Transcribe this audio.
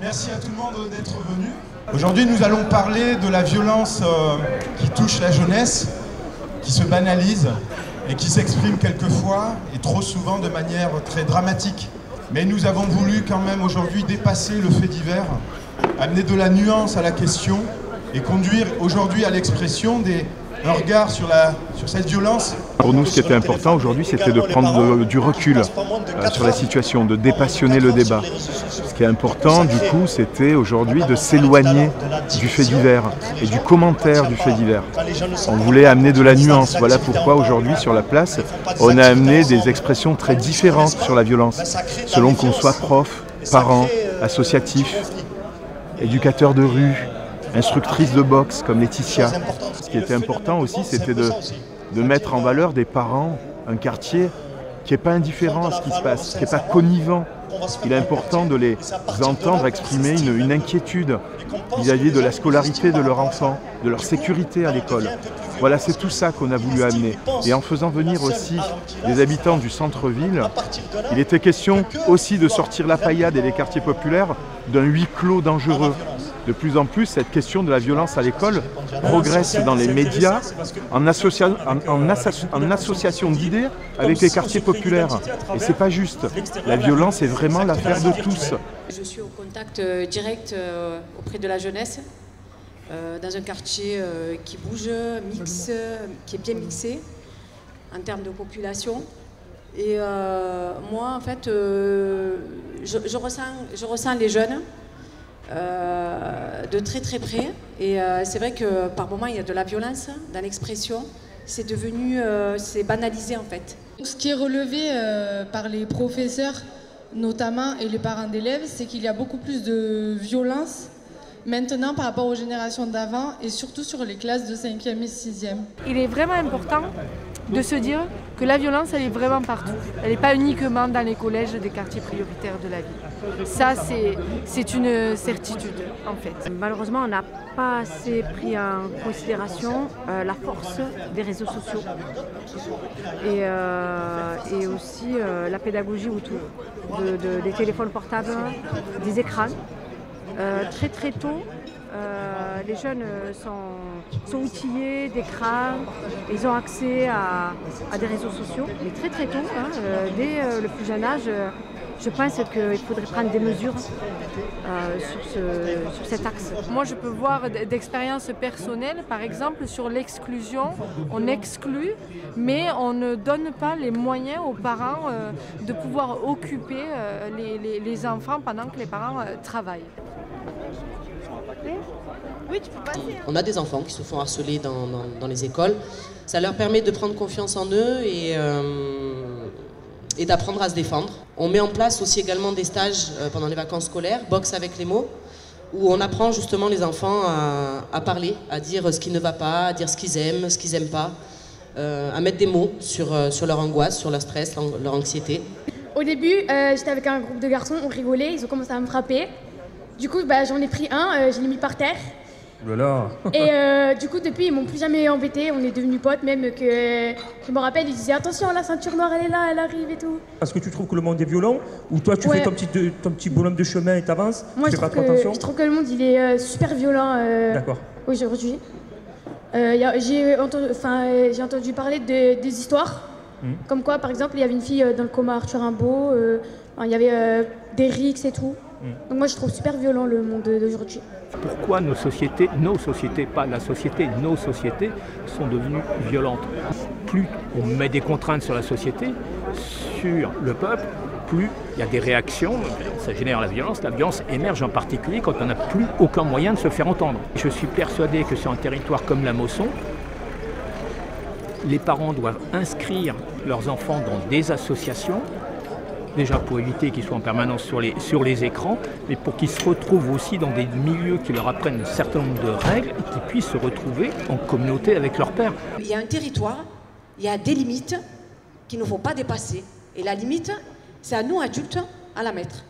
Merci à tout le monde d'être venu. Aujourd'hui, nous allons parler de la violence qui touche la jeunesse, qui se banalise et qui s'exprime quelquefois et trop souvent de manière très dramatique. Mais nous avons voulu quand même aujourd'hui dépasser le fait divers, amener de la nuance à la question et conduire aujourd'hui à l'expression un regard sur cette violence. Pour nous, ce qui était important aujourd'hui, c'était de prendre du recul sur la situation, de dépassionner le débat. Ce qui est important, du coup, c'était aujourd'hui de s'éloigner du fait divers et du commentaire du fait divers. On voulait amener de la nuance. Voilà pourquoi aujourd'hui, sur la place, on a amené des expressions très différentes sur la violence, selon qu'on soit prof, parent, associatif, éducateur de rue, instructrice de boxe comme Laetitia. Ce qui était important aussi, c'était de mettre en valeur des parents, un quartier qui n'est pas indifférent à ce qui se passe, qui n'est pas connivent. Il est important de les entendre exprimer une inquiétude vis-à-vis de la scolarité de leur enfant, de leur sécurité à l'école. Voilà, c'est tout ça qu'on a voulu amener. Et en faisant venir aussi des habitants du centre-ville, il était question aussi de sortir la paillade et les quartiers populaires d'un huis clos dangereux. De plus en plus, cette question de la violence à l'école progresse dans les médias en association d'idées avec les quartiers populaires. Et c'est pas juste. La violence est vraiment l'affaire de tous. Je suis au contact direct auprès de la jeunesse, dans un quartier qui bouge, qui est bien mixé en termes de population. Et moi, en fait, je ressens les jeunes de très très près, et c'est vrai que par moments il y a de la violence dans l'expression, c'est devenu, c'est banalisé en fait. Ce qui est relevé par les professeurs notamment et les parents d'élèves, c'est qu'il y a beaucoup plus de violence maintenant par rapport aux générations d'avant et surtout sur les classes de 5e et 6e. Il est vraiment important de se dire que la violence, elle est vraiment partout. Elle n'est pas uniquement dans les collèges des quartiers prioritaires de la ville. Ça, c'est une certitude, en fait. Malheureusement, on n'a pas assez pris en considération la force des réseaux sociaux et aussi la pédagogie autour des téléphones portables, des écrans. Très très tôt, les jeunes sont outillés d'écrans, ils ont accès à des réseaux sociaux, mais très très tôt, dès le plus jeune âge, je pense qu'il faudrait prendre des mesures sur cet axe. Moi je peux voir d'expérience personnelle, par exemple sur l'exclusion, on exclut, mais on ne donne pas les moyens aux parents de pouvoir occuper les enfants pendant que les parents travaillent. Oui, tu peux passer. On a des enfants qui se font harceler dans les écoles. Ça leur permet de prendre confiance en eux et d'apprendre à se défendre. On met en place aussi également des stages pendant les vacances scolaires, boxe avec les mots, où on apprend justement les enfants à parler, à dire ce qui ne va pas, à dire ce qu'ils aiment pas, à mettre des mots sur leur angoisse, sur leur stress, leur anxiété. Au début, j'étais avec un groupe de garçons, on rigolait, ils ont commencé à me frapper. Du coup, j'en ai pris un, je l'ai mis par terre. Voilà. Et du coup, depuis, ils m'ont plus jamais embêté. On est devenus potes, même que je me rappelle, ils disaient attention, la ceinture noire, elle est là, elle arrive et tout. Est-ce que tu trouves que le monde est violent ou toi, tu fais ton petit bonhomme de chemin et t'avances? Moi, je trouve que le monde, il est super violent aujourd'hui. J'ai entendu parler des histoires. Comme quoi, par exemple, il y avait une fille dans le coma Arthur Rimbaud, il y avait des rixes et tout. Donc moi je trouve super violent le monde d'aujourd'hui. Pourquoi nos sociétés, pas la société, nos sociétés sont devenues violentes? Plus on met des contraintes sur la société, sur le peuple, plus il y a des réactions, ça génère la violence. La violence émerge en particulier quand on n'a plus aucun moyen de se faire entendre. Je suis persuadé que sur un territoire comme la Mosson, les parents doivent inscrire leurs enfants dans des associations, déjà pour éviter qu'ils soient en permanence sur les écrans, mais pour qu'ils se retrouvent aussi dans des milieux qui leur apprennent un certain nombre de règles et qu'ils puissent se retrouver en communauté avec leurs pères. Il y a un territoire, il y a des limites qu'il ne faut pas dépasser. Et la limite, c'est à nous adultes à la mettre.